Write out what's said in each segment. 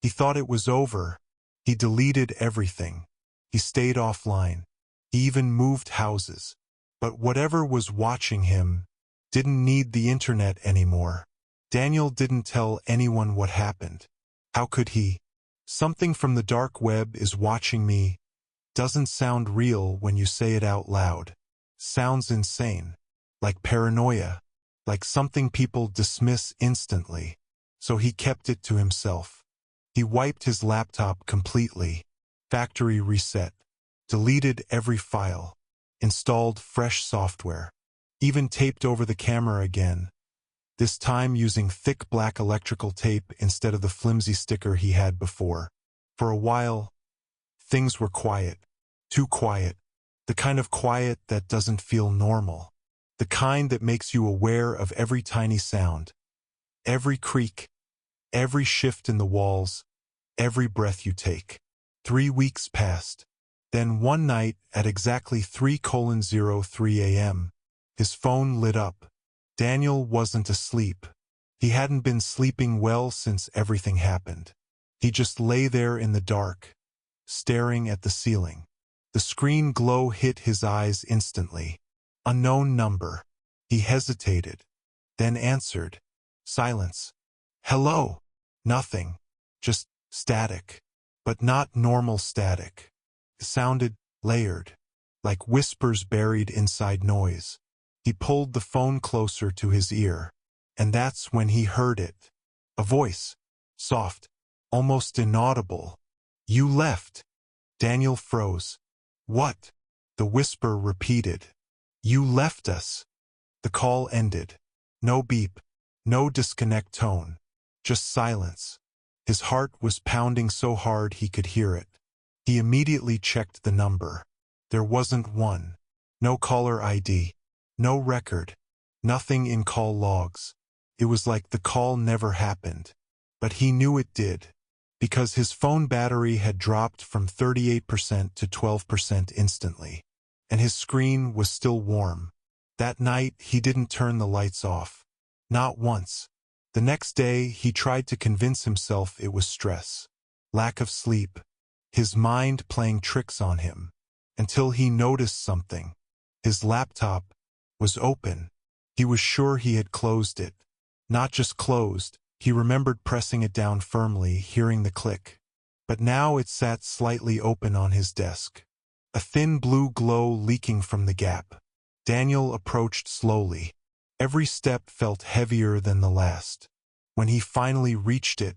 He thought it was over. He deleted everything. He stayed offline. He even moved houses. But whatever was watching him didn't need the internet anymore. Daniel didn't tell anyone what happened. How could he? Something from the dark web is watching me. Doesn't sound real when you say it out loud. Sounds insane. Like paranoia. Like something people dismiss instantly. So he kept it to himself. He wiped his laptop completely. Factory reset. Deleted every file. Installed fresh software. Even taped over the camera again. This time using thick black electrical tape instead of the flimsy sticker he had before. For a while, things were quiet. Too quiet. The kind of quiet that doesn't feel normal. The kind that makes you aware of every tiny sound. Every creak. Every shift in the walls. Every breath you take. 3 weeks passed. Then one night at exactly 3:03 a.m., his phone lit up. Daniel wasn't asleep. He hadn't been sleeping well since everything happened. He just lay there in the dark, staring at the ceiling. The screen glow hit his eyes instantly. Unknown number. He hesitated, then answered. Silence. Hello. Nothing. Just static. But not normal static. It sounded layered, like whispers buried inside noise. He pulled the phone closer to his ear, and that's when he heard it. A voice. Soft. Almost inaudible. You left. Daniel froze. What? The whisper repeated. You left us. The call ended. No beep. No disconnect tone. Just silence. His heart was pounding so hard he could hear it. He immediately checked the number. There wasn't one. No caller ID. No record. Nothing in call logs. It was like the call never happened. But he knew it did. Because his phone battery had dropped from 38% to 12% instantly. And his screen was still warm. That night, he didn't turn the lights off. Not once. The next day, he tried to convince himself it was stress. Lack of sleep. His mind playing tricks on him. Until he noticed something. His laptop was open. He was sure he had closed it. Not just closed, he remembered pressing it down firmly, hearing the click. But now it sat slightly open on his desk. A thin blue glow leaking from the gap. Daniel approached slowly. Every step felt heavier than the last. When he finally reached it,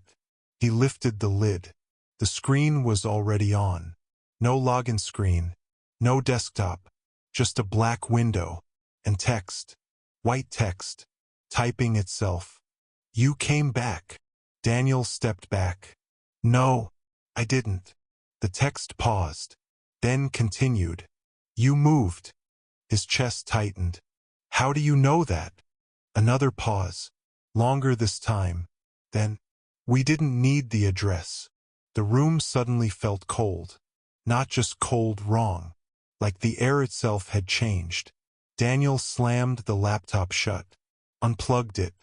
he lifted the lid. The screen was already on. No login screen. No desktop. Just a black window. And text. White text. Typing itself. You came back. Daniel stepped back. No, I didn't. The text paused. Then continued. You moved. His chest tightened. How do you know that? Another pause. Longer this time. Then, we didn't need the address. The room suddenly felt cold. Not just cold wrong. Like the air itself had changed. Daniel slammed the laptop shut. Unplugged it.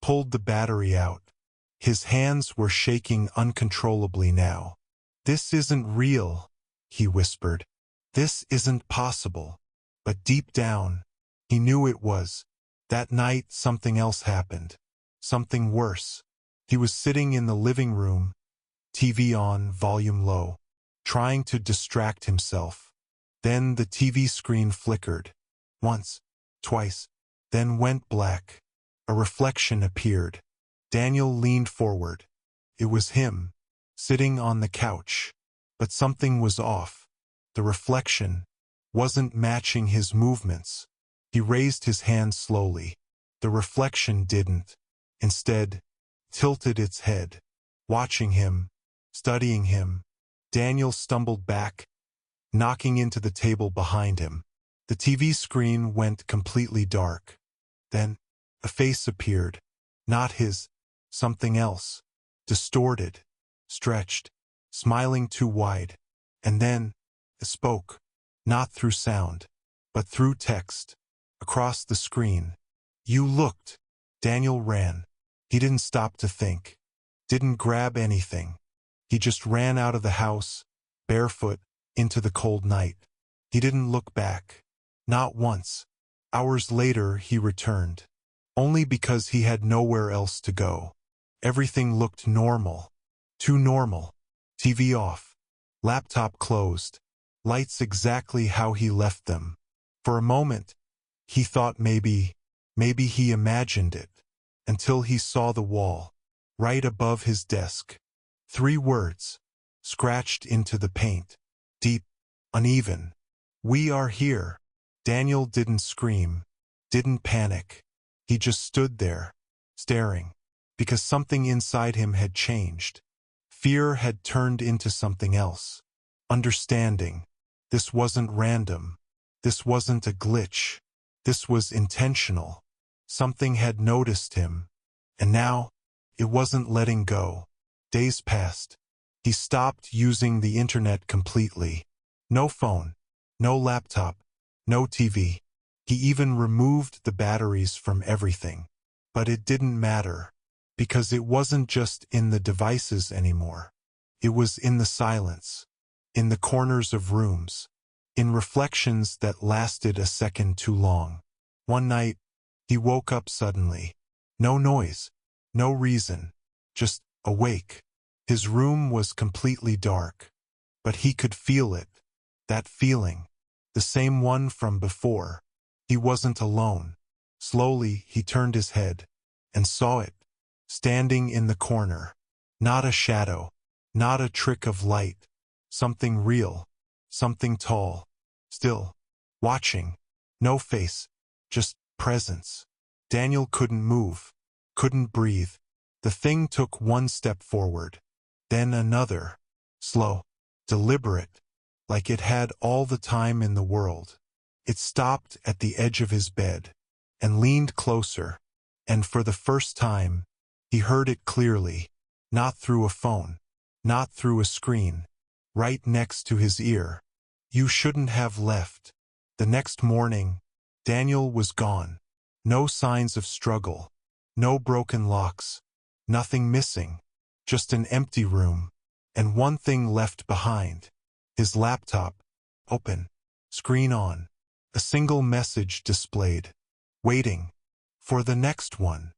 Pulled the battery out. His hands were shaking uncontrollably now. This isn't real, he whispered. This isn't possible. But deep down, he knew it was. That night something else happened. Something worse. He was sitting in the living room, TV on, volume low, trying to distract himself. Then the TV screen flickered. Once, twice, then went black. A reflection appeared. Daniel leaned forward. It was him, sitting on the couch. But something was off. The reflection wasn't matching his movements. He raised his hand slowly. The reflection didn't. Instead, tilted its head. Watching him, studying him, Daniel stumbled back, knocking into the table behind him. The TV screen went completely dark. Then, a face appeared. Not his. Something else. Distorted. Stretched. Smiling too wide. And then, it spoke. Not through sound, but through text. Across the screen. You looked. Daniel ran. He didn't stop to think. Didn't grab anything. He just ran out of the house, barefoot, into the cold night. He didn't look back. Not once. Hours later he returned. Only because he had nowhere else to go. Everything looked normal. Too normal. TV off. Laptop closed. Lights exactly how he left them. For a moment, he thought maybe he imagined it. Until he saw the wall. Right above his desk. 3 words. Scratched into the paint. Deep. Uneven. "We are here." Daniel didn't scream. Didn't panic. He just stood there. Staring. Because something inside him had changed. Fear had turned into something else. Understanding. This wasn't random. This wasn't a glitch. This was intentional. Something had noticed him. And now, it wasn't letting go. Days passed. He stopped using the internet completely. No phone. No laptop. No TV. He even removed the batteries from everything. But it didn't matter. Because it wasn't just in the devices anymore. It was in the silence. In the corners of rooms. In reflections that lasted a second too long. One night, he woke up suddenly. No noise. No reason. Just awake. His room was completely dark. But he could feel it. That feeling. The same one from before. He wasn't alone. Slowly, he turned his head. And saw it. Standing in the corner. Not a shadow. Not a trick of light. Something real. Something tall. Still. Watching. No face. Just presence. Daniel couldn't move. Couldn't breathe. The thing took one step forward. Then another. Slow. Deliberate. Like it had all the time in the world. It stopped at the edge of his bed. And leaned closer. And for the first time, he heard it clearly. Not through a phone. Not through a screen. Right next to his ear. "You shouldn't have left." The next morning, Daniel was gone. No signs of struggle. No broken locks. Nothing missing. Just an empty room. And one thing left behind. His laptop. Open. Screen on. A single message displayed. Waiting. For the next one.